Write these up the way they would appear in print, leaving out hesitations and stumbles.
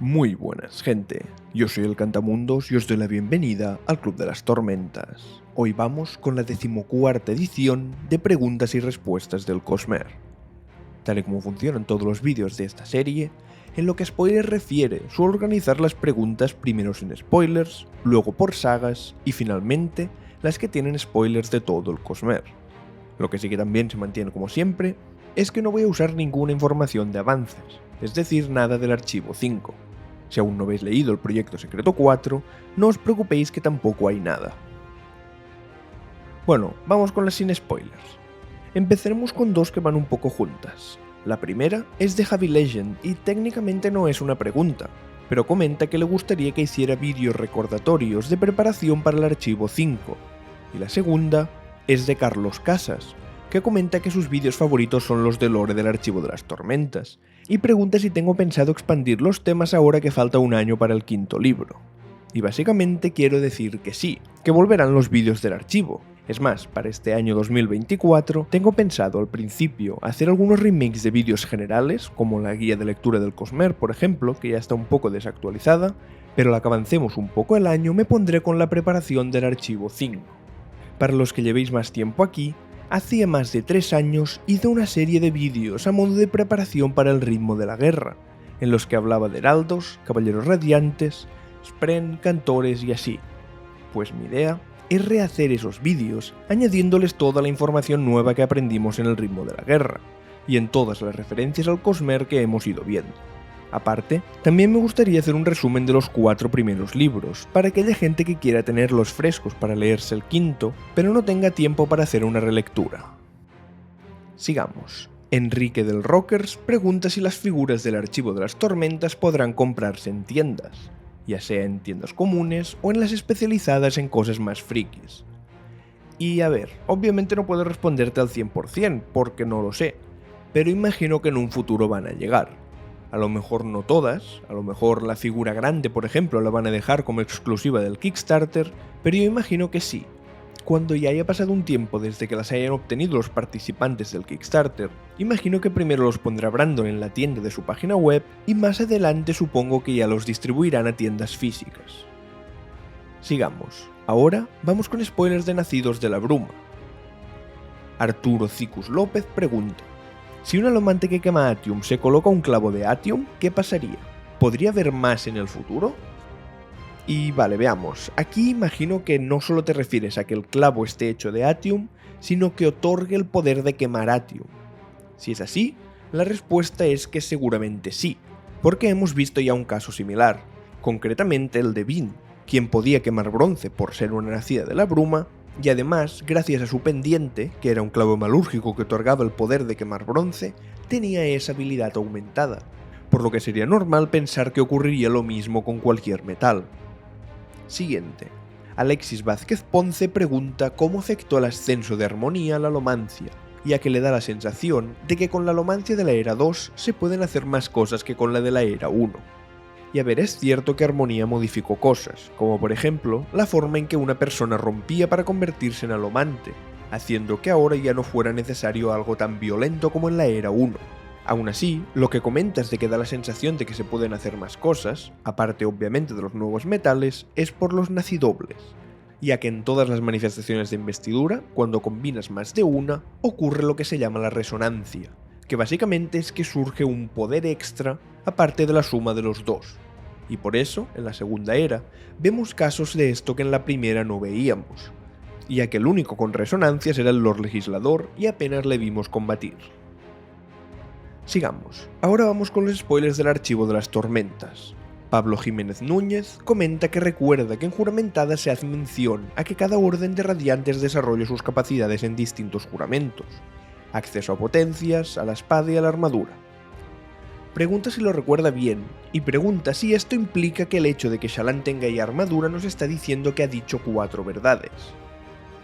Muy buenas, gente. Yo soy el Cantamundos y os doy la bienvenida al Club de las Tormentas. Hoy vamos con la 14ª edición de preguntas y respuestas del Cosmer. Tal y como funcionan todos los vídeos de esta serie, en lo que a spoilers refiere, suelo organizar las preguntas primero sin spoilers, luego por sagas y finalmente las que tienen spoilers de todo el Cosmer. Lo que sí que también se mantiene como siempre es que no voy a usar ninguna información de avances, es decir, nada del archivo 5. Si aún no habéis leído el Proyecto Secreto 4, no os preocupéis que tampoco hay nada. Bueno, vamos con las sin spoilers. Empezaremos con dos que van un poco juntas. La primera es de Javi Legend y técnicamente no es una pregunta, pero comenta que le gustaría que hiciera vídeos recordatorios de preparación para el archivo 5. Y la segunda es de Carlos Casas, que comenta que sus vídeos favoritos son los de lore del archivo de las tormentas, y pregunta si tengo pensado expandir los temas ahora que falta un año para el 5º libro. Y básicamente quiero decir que sí, que volverán los vídeos del archivo. Es más, para este año 2024 tengo pensado al principio hacer algunos remakes de vídeos generales, como la guía de lectura del Cosmer, por ejemplo, que ya está un poco desactualizada, pero a la que avancemos un poco el año me pondré con la preparación del archivo 5. Para los que llevéis más tiempo aquí, hacía más de 3 años hice una serie de vídeos a modo de preparación para el ritmo de la guerra, en los que hablaba de heraldos, caballeros radiantes, spren, cantores y así. Pues mi idea es rehacer esos vídeos, añadiéndoles toda la información nueva que aprendimos en el ritmo de la guerra, y en todas las referencias al Cosmer que hemos ido viendo. Aparte, también me gustaría hacer un resumen de los 4 primeros libros, para aquella gente que quiera tenerlos frescos para leerse el 5º, pero no tenga tiempo para hacer una relectura. Sigamos. Enrique del Rockers pregunta si las figuras del archivo de las tormentas podrán comprarse en tiendas, ya sea en tiendas comunes o en las especializadas en cosas más frikis. Y a ver, obviamente no puedo responderte al 100% porque no lo sé, pero imagino que en un futuro van a llegar. A lo mejor no todas, a lo mejor la figura grande, por ejemplo, la van a dejar como exclusiva del Kickstarter, pero yo imagino que sí. Cuando ya haya pasado un tiempo desde que las hayan obtenido los participantes del Kickstarter, imagino que primero los pondrá Brandon en la tienda de su página web y más adelante supongo que ya los distribuirán a tiendas físicas. Sigamos. Ahora vamos con spoilers de Nacidos de la Bruma. Arturo Cicus López pregunta: si un alomante que quema Atium se coloca un clavo de Atium, ¿qué pasaría? ¿Podría haber más en el futuro? Y vale, veamos. Aquí imagino que no solo te refieres a que el clavo esté hecho de Atium, sino que otorgue el poder de quemar Atium. Si es así, la respuesta es que seguramente sí, porque hemos visto ya un caso similar, concretamente el de Vin, quien podía quemar bronce por ser una nacida de la bruma, y además, gracias a su pendiente, que era un clavo malúrgico que otorgaba el poder de quemar bronce, tenía esa habilidad aumentada, por lo que sería normal pensar que ocurriría lo mismo con cualquier metal. Siguiente. Alexis Vázquez Ponce pregunta cómo afectó el ascenso de armonía a la alomancia, ya que le da la sensación de que con la alomancia de la era 2 se pueden hacer más cosas que con la de la era 1. Y a ver, es cierto que Armonía modificó cosas, como por ejemplo la forma en que una persona rompía para convertirse en alomante, haciendo que ahora ya no fuera necesario algo tan violento como en la era 1. Aún así, lo que comentas de que da la sensación de que se pueden hacer más cosas, aparte obviamente de los nuevos metales, es por los nacidobles, ya que en todas las manifestaciones de investidura, cuando combinas más de una, ocurre lo que se llama la resonancia, que básicamente es que surge un poder extra aparte de la suma de los dos. Y por eso, en la segunda era, vemos casos de esto que en la primera no veíamos, ya que el único con resonancias era el Lord Legislador y apenas le vimos combatir. Sigamos. Ahora vamos con los spoilers del archivo de las tormentas. Pablo Jiménez Núñez comenta que recuerda que en Juramentada se hace mención a que cada orden de radiantes desarrolla sus capacidades en distintos juramentos, acceso a potencias, a la espada y a la armadura. Pregunta si lo recuerda bien, y pregunta si esto implica que el hecho de que Shallan tenga ya armadura nos está diciendo que ha dicho 4 verdades.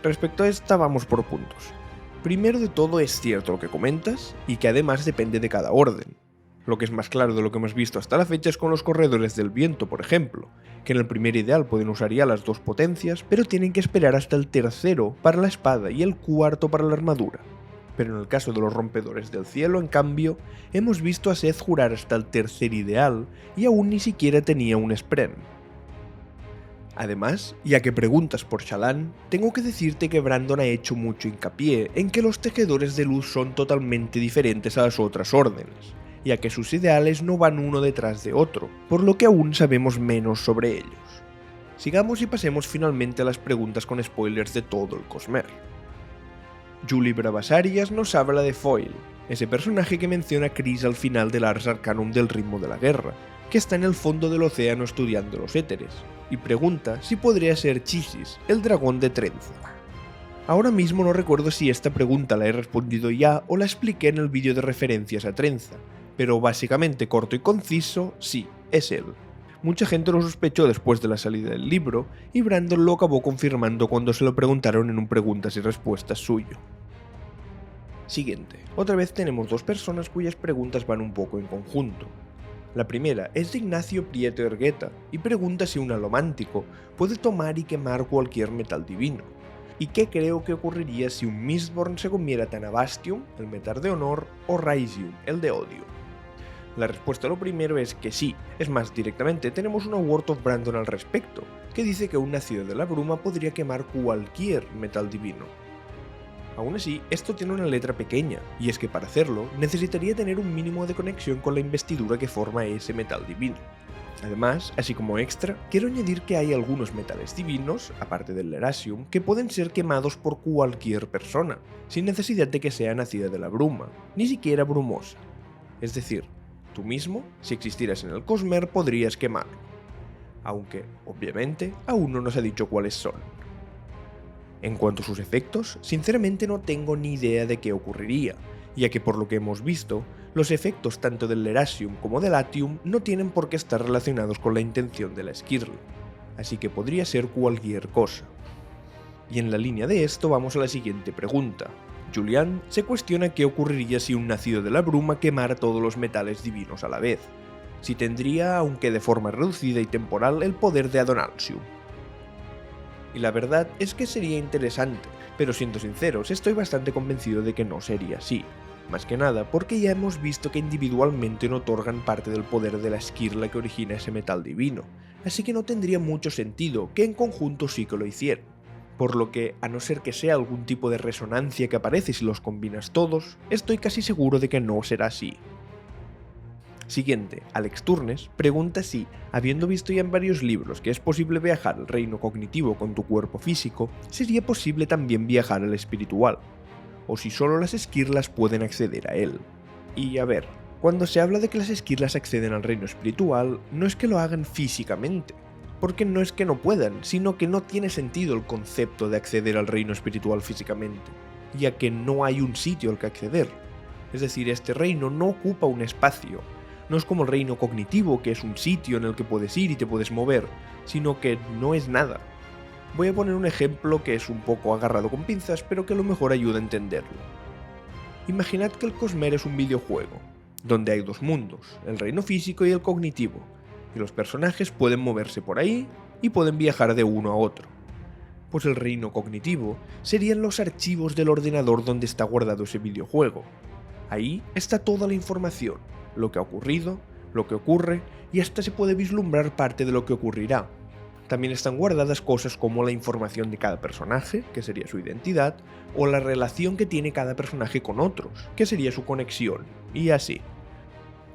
Respecto a esta vamos por puntos. Primero de todo es cierto lo que comentas, y que además depende de cada orden. Lo que es más claro de lo que hemos visto hasta la fecha es con los corredores del viento, por ejemplo, que en el primer ideal pueden usar ya las 2 potencias, pero tienen que esperar hasta el tercero para la espada y el cuarto para la armadura. Pero en el caso de los rompedores del cielo, en cambio, hemos visto a Seth jurar hasta el tercer ideal y aún ni siquiera tenía un Spren. Además, ya que preguntas por Shallan, tengo que decirte que Brandon ha hecho mucho hincapié en que los tejedores de luz son totalmente diferentes a las otras órdenes, ya que sus ideales no van uno detrás de otro, por lo que aún sabemos menos sobre ellos. Sigamos y pasemos finalmente a las preguntas con spoilers de todo el Cosmere. Julie Bravasarias nos habla de Foil, ese personaje que menciona Chris al final del Ars Arcanum del ritmo de la guerra, que está en el fondo del océano estudiando los éteres, y pregunta si podría ser Chisis, el dragón de trenza. Ahora mismo no recuerdo si esta pregunta la he respondido ya o la expliqué en el vídeo de referencias a trenza, pero básicamente corto y conciso, sí, es él. Mucha gente lo sospechó después de la salida del libro, y Brandon lo acabó confirmando cuando se lo preguntaron en un preguntas y respuestas suyo. Siguiente. Otra vez tenemos dos personas cuyas preguntas van un poco en conjunto. La primera es de Ignacio Prieto Ergueta, y pregunta si un alomántico puede tomar y quemar cualquier metal divino, y qué creo que ocurriría si un Mistborn se comiera Tanabastium, el metal de honor, o Raisium, el de odio. La respuesta a lo primero es que sí, es más, directamente tenemos una Word of Brandon al respecto, que dice que un nacido de la bruma podría quemar cualquier metal divino. Aún así, esto tiene una letra pequeña, y es que para hacerlo necesitaría tener un mínimo de conexión con la investidura que forma ese metal divino. Además, así como extra, quiero añadir que hay algunos metales divinos, aparte del Lerasium, que pueden ser quemados por cualquier persona, sin necesidad de que sea nacida de la bruma, ni siquiera brumosa. Es decir, tú mismo, si existieras en el Cosmere, podrías quemarlo. Aunque, obviamente, aún no nos ha dicho cuáles son. En cuanto a sus efectos, sinceramente no tengo ni idea de qué ocurriría, ya que por lo que hemos visto, los efectos tanto del Lerasium como del Atium no tienen por qué estar relacionados con la intención de la Skirl, así que podría ser cualquier cosa. Y en la línea de esto vamos a la siguiente pregunta. Julian se cuestiona qué ocurriría si un nacido de la bruma quemara todos los metales divinos a la vez, si tendría, aunque de forma reducida y temporal, el poder de Adonalsium. Y la verdad es que sería interesante, pero siendo sinceros, estoy bastante convencido de que no sería así. Más que nada porque ya hemos visto que individualmente no otorgan parte del poder de la esquirla que origina ese metal divino, así que no tendría mucho sentido que en conjunto sí que lo hicieran. Por lo que, a no ser que sea algún tipo de resonancia que aparece si los combinas todos, estoy casi seguro de que no será así. Siguiente, Alex Turnes pregunta si, habiendo visto ya en varios libros que es posible viajar al reino cognitivo con tu cuerpo físico, sería posible también viajar al espiritual, o si solo las esquirlas pueden acceder a él. Y a ver, cuando se habla de que las esquirlas acceden al reino espiritual, no es que lo hagan físicamente, porque no es que no puedan, sino que no tiene sentido el concepto de acceder al reino espiritual físicamente, ya que no hay un sitio al que acceder. Es decir, este reino no ocupa un espacio. No es como el reino cognitivo, que es un sitio en el que puedes ir y te puedes mover, sino que no es nada. Voy a poner un ejemplo que es un poco agarrado con pinzas, pero que a lo mejor ayuda a entenderlo. Imaginad que el Cosmere es un videojuego, donde hay dos mundos, el reino físico y el cognitivo, y los personajes pueden moverse por ahí y pueden viajar de uno a otro. Pues el reino cognitivo serían los archivos del ordenador donde está guardado ese videojuego. Ahí está toda la información, lo que ha ocurrido, lo que ocurre, y hasta se puede vislumbrar parte de lo que ocurrirá. También están guardadas cosas como la información de cada personaje, que sería su identidad, o la relación que tiene cada personaje con otros, que sería su conexión, y así.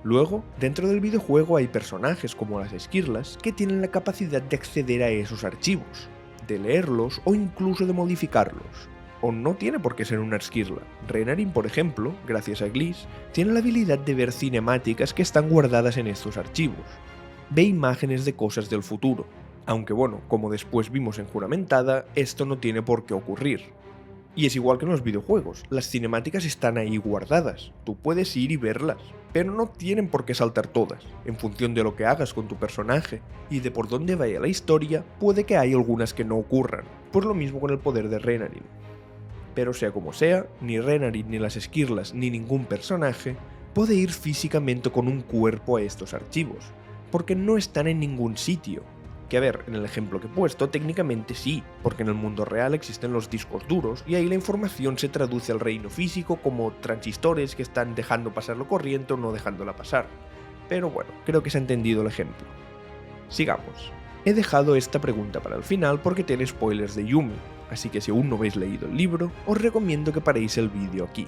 Luego, dentro del videojuego hay personajes como las esquirlas que tienen la capacidad de acceder a esos archivos, de leerlos o incluso de modificarlos. O no tiene por qué ser una esquirla. Renarin, por ejemplo, gracias a Gliss, tiene la habilidad de ver cinemáticas que están guardadas en estos archivos. Ve imágenes de cosas del futuro. Aunque bueno, como después vimos en Juramentada, esto no tiene por qué ocurrir. Y es igual que en los videojuegos, las cinemáticas están ahí guardadas, tú puedes ir y verlas, pero no tienen por qué saltar todas. En función de lo que hagas con tu personaje y de por dónde vaya la historia, puede que haya algunas que no ocurran, pues lo mismo con el poder de Renarin. Pero sea como sea, ni Renarin, ni las esquirlas, ni ningún personaje puede ir físicamente con un cuerpo a estos archivos, porque no están en ningún sitio. Que a ver, en el ejemplo que he puesto, técnicamente sí, porque en el mundo real existen los discos duros y ahí la información se traduce al reino físico como transistores que están dejando pasar la corriente o no dejándola pasar. Pero bueno, creo que se ha entendido el ejemplo. Sigamos. He dejado esta pregunta para el final porque tiene spoilers de Yumi, así que si aún no habéis leído el libro, os recomiendo que paréis el vídeo aquí.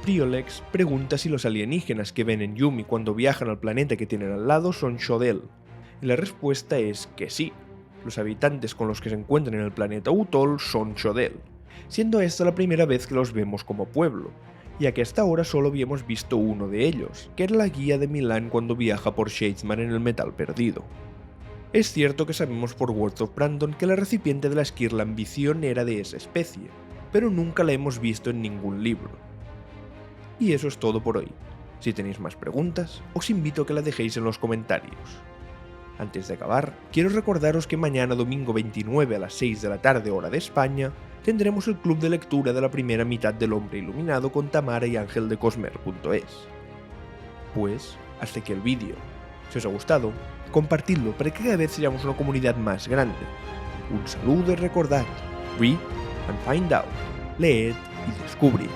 Priolex pregunta si los alienígenas que ven en Yumi cuando viajan al planeta que tienen al lado son Shodel, y la respuesta es que sí. Los habitantes con los que se encuentran en el planeta Utol son Shodel, siendo esta la primera vez que los vemos como pueblo, ya que hasta ahora solo habíamos visto uno de ellos, que era la guía de Milan cuando viaja por Shadesman en el metal perdido. Es cierto que sabemos por Words of Brandon que la recipiente de la Esquirla Ambición era de esa especie, pero nunca la hemos visto en ningún libro. Y eso es todo por hoy. Si tenéis más preguntas, os invito a que las dejéis en los comentarios. Antes de acabar, quiero recordaros que mañana domingo 29 a las 6 de la tarde hora de España, tendremos el club de lectura de la primera mitad del Hombre Iluminado con Tamara y Ángel de Cosmer.es. Pues, hasta aquí el vídeo. Si os ha gustado, compartidlo para que cada vez seamos una comunidad más grande. Un saludo y recordad, read and find out, leed y descubrid.